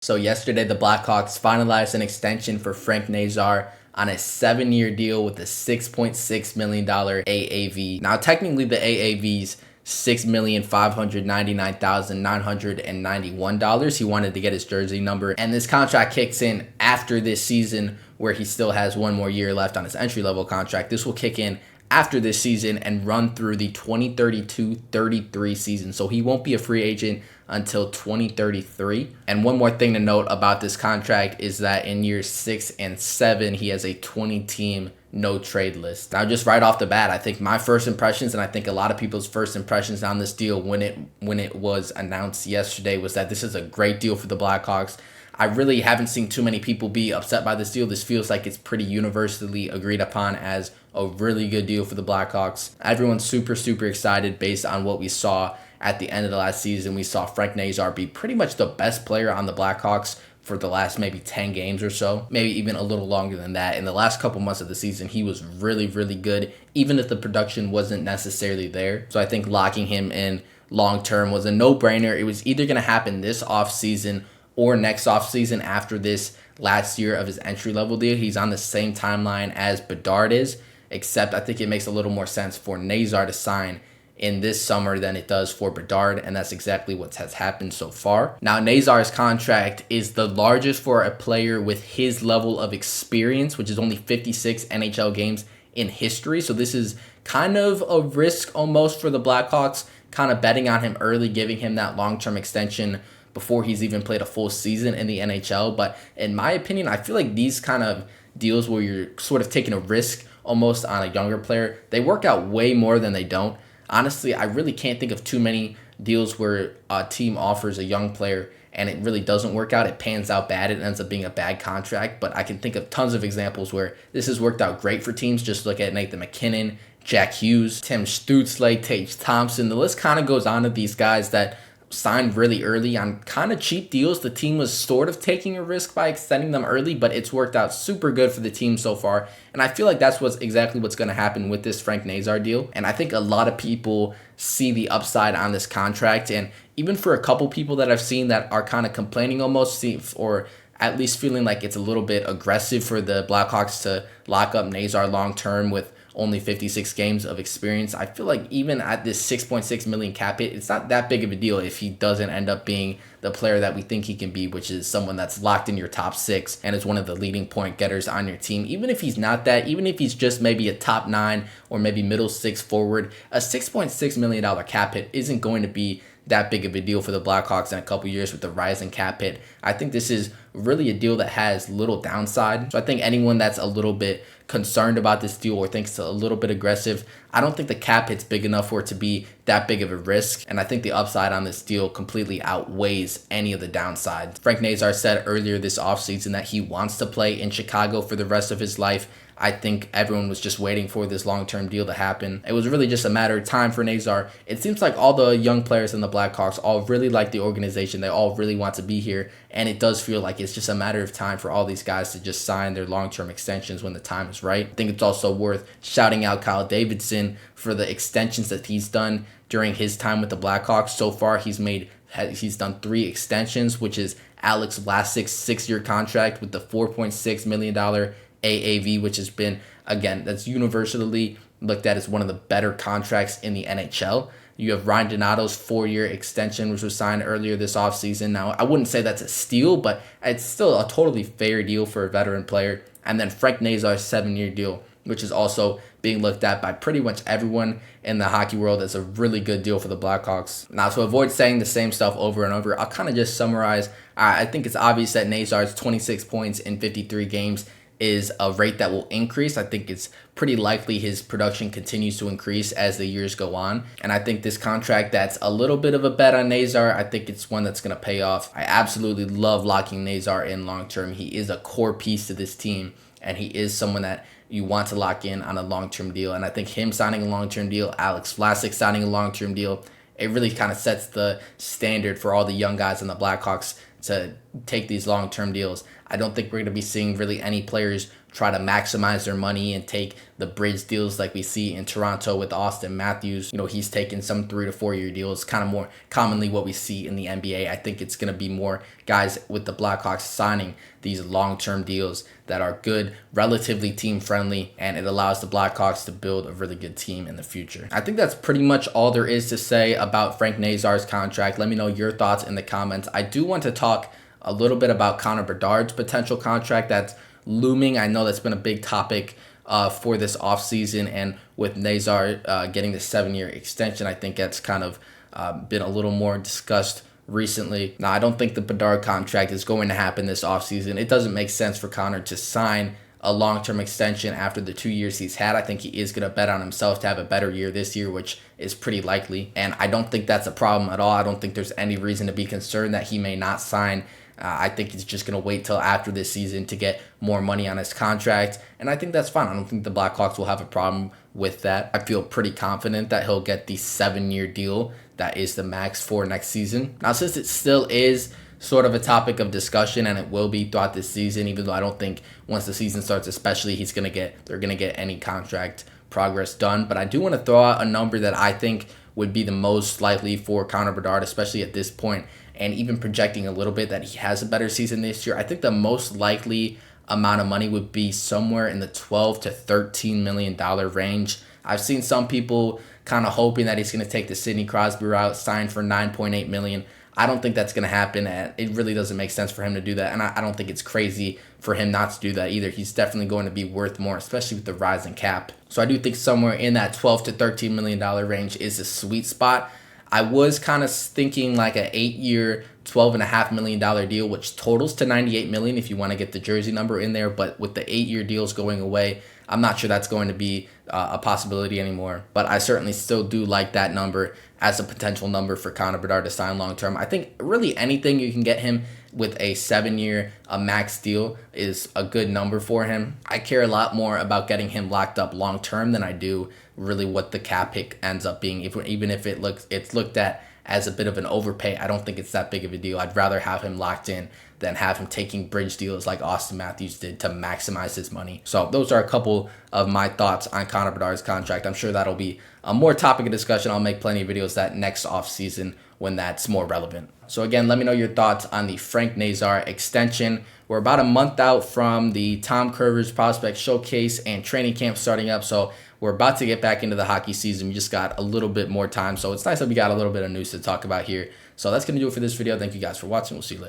So yesterday, the Blackhawks finalized an extension for Frank Nazar on a 7-year deal with a $6.6 million AAV. Now, technically, the AAV's $6,599,991. He wanted to get his jersey number, and this contract kicks in after this season, where he still has one more year left on his entry-level contract. This will kick in after this season and run through the 2032-33 season. So he won't be a free agent until 2033. And one more thing to note about this contract is that in years 6 and 7, he has a 20-team no trade list. Now, just right off the bat, I think my first impressions, and I think a lot of people's first impressions on this deal when it was announced yesterday, was that this is a great deal for the Blackhawks. I really haven't seen too many people be upset by this deal. This feels like it's pretty universally agreed upon as a really good deal for the Blackhawks. Everyone's super, super excited based on what we saw at the end of the last season. We saw Frank Nazar be pretty much the best player on the Blackhawks for the last maybe 10 games or so, maybe even a little longer than that. In the last couple months of the season, he was really, really good, even if the production wasn't necessarily there. So I think locking him in long term was a no-brainer. It was either going to happen this offseason or next offseason after this last year of his entry-level deal. He's on the same timeline as Bedard is, except I think it makes a little more sense for Nazar to sign in this summer than it does for Bedard, and that's exactly what has happened so far. Now, Nazar's contract is the largest for a player with his level of experience, which is only 56 NHL games in history. So this is kind of a risk almost for the Blackhawks, kind of betting on him early, giving him that long-term extension before he's even played a full season in the NHL. But in my opinion, I feel like these kind of deals where you're sort of taking a risk almost on a younger player, they work out way more than they don't. Honestly, I really can't think of too many deals where a team offers a young player and it really doesn't work out. It pans out bad. It ends up being a bad contract. But I can think of tons of examples where this has worked out great for teams. Just look at Nathan McKinnon, Jack Hughes, Tim Stützle, Tage Thompson. The list kind of goes on of these guys that signed really early on kind of cheap deals. The team was sort of taking a risk by extending them early, but it's worked out super good for the team so far. And I feel like that's exactly what's going to happen with this Frank Nazar deal. And I think a lot of people see the upside on this contract. And even for a couple people that I've seen that are kind of complaining almost, or at least feeling like it's a little bit aggressive for the Blackhawks to lock up Nazar long term with only 56 games of experience, I feel like even at this $6.6 million cap hit, it's not that big of a deal if he doesn't end up being the player that we think he can be, which is someone that's locked in your top 6 and is one of the leading point getters on your team. Even if he's not that, even if he's just maybe a top 9 or maybe middle 6 forward, a $6.6 million cap hit isn't going to be that big of a deal for the Blackhawks in a couple years with the rising cap hit. I think this is really a deal that has little downside. So I think anyone that's a little bit concerned about this deal or thinks it's a little bit aggressive, I don't think the cap hit's big enough for it to be that big of a risk. And I think the upside on this deal completely outweighs any of the downsides. Frank Nazar said earlier this offseason that he wants to play in Chicago for the rest of his life. I think everyone was just waiting for this long-term deal to happen. It was really just a matter of time for Nazar. It seems like all the young players in the Blackhawks all really like the organization. They all really want to be here. And it does feel like it's just a matter of time for all these guys to just sign their long-term extensions when the time is right. I think it's also worth shouting out Kyle Davidson for the extensions that he's done during his time with the Blackhawks. So far, he's done 3 extensions, which is Alex Vlasic's 6-year contract with the $4.6 million AAV, which has been, again, that's universally looked at as one of the better contracts in the NHL. You have Ryan Donato's 4-year extension, which was signed earlier this offseason. Now, I wouldn't say that's a steal, but it's still a totally fair deal for a veteran player. And then Frank Nazar's 7-year deal, which is also being looked at by pretty much everyone in the hockey world as a really good deal for the Blackhawks. Now, to avoid saying the same stuff over and over, I'll kind of just summarize. I think it's obvious that Nazar's 26 points in 53 games is a rate that will increase. I think it's pretty likely his production continues to increase as the years go on. And I think this contract that's a little bit of a bet on Nazar, I think it's one that's going to pay off. I absolutely love locking Nazar in long term. He is a core piece to this team, and he is someone that you want to lock in on a long-term deal. And I think him signing a long-term deal, Alex Vlasic signing a long-term deal, it really kind of sets the standard for all the young guys in the Blackhawks to take these long-term deals. I don't think we're going to be seeing really any players try to maximize their money and take the bridge deals like we see in Toronto with Austin Matthews. He's taking some 3 to 4 year deals, kind of more commonly what we see in the NBA. I think it's going to be more guys with the Blackhawks signing these long-term deals that are good, relatively team friendly, and it allows the Blackhawks to build a really good team in the future. I think that's pretty much all there is to say about Frank Nazar's contract. Let me know your thoughts in the comments. I do want to talk a little bit about Connor Bedard's potential contract that's looming. I know that's been a big topic for this offseason, and with Nazar getting the 7-year extension, I think that's kind of been a little more discussed recently. Now, I don't think the Bedard contract is going to happen this offseason. It doesn't make sense for Connor to sign a long-term extension after the 2 years he's had. I think he is going to bet on himself to have a better year this year, which is pretty likely. And I don't think that's a problem at all. I don't think there's any reason to be concerned that he may not sign. I think he's just going to wait till after this season to get more money on his contract. And I think that's fine. I don't think the Blackhawks will have a problem with that. I feel pretty confident that he'll get the 7-year deal that is the max for next season. Now, since it still is sort of a topic of discussion, and it will be throughout this season, even though I don't think once the season starts especially they're going to get any contract progress done. But I do want to throw out a number that I think would be the most likely for Connor Bedard, especially at this point, and even projecting a little bit that he has a better season this year. I think the most likely amount of money would be somewhere in the $12 to $13 million range. I've seen some people kind of hoping that he's going to take the Sidney Crosby route, sign for $9.8 million. I don't think that's going to happen. It really doesn't make sense for him to do that, and I don't think it's crazy for him not to do that either. He's definitely going to be worth more, especially with the rising cap. So I do think somewhere in that $12 to $13 million range is a sweet spot. I was kind of thinking like an 8-year, $12.5 million deal, which totals to $98 million if you want to get the jersey number in there. But with the 8-year deals going away, I'm not sure that's going to be a possibility anymore. But I certainly still do like that number as a potential number for Connor Bedard to sign long term. I think really anything you can get him with a 7-year max deal is a good number for him. I care a lot more about getting him locked up long term than I do really what the cap hit ends up being. Even if it's looked at as a bit of an overpay, I don't think it's that big of a deal. I'd rather have him locked in than have him taking bridge deals like Austin Matthews did to maximize his money. So those are a couple of my thoughts on Connor Bedard's contract. I'm sure that'll be a more topic of discussion. I'll make plenty of videos that next offseason when that's more relevant. So again, let me know your thoughts on the Frank Nazar extension. We're about a month out from the Tom Curvers Prospect Showcase and training camp starting up. So we're about to get back into the hockey season. We just got a little bit more time. So it's nice that we got a little bit of news to talk about here. So that's going to do it for this video. Thank you guys for watching. We'll see you later.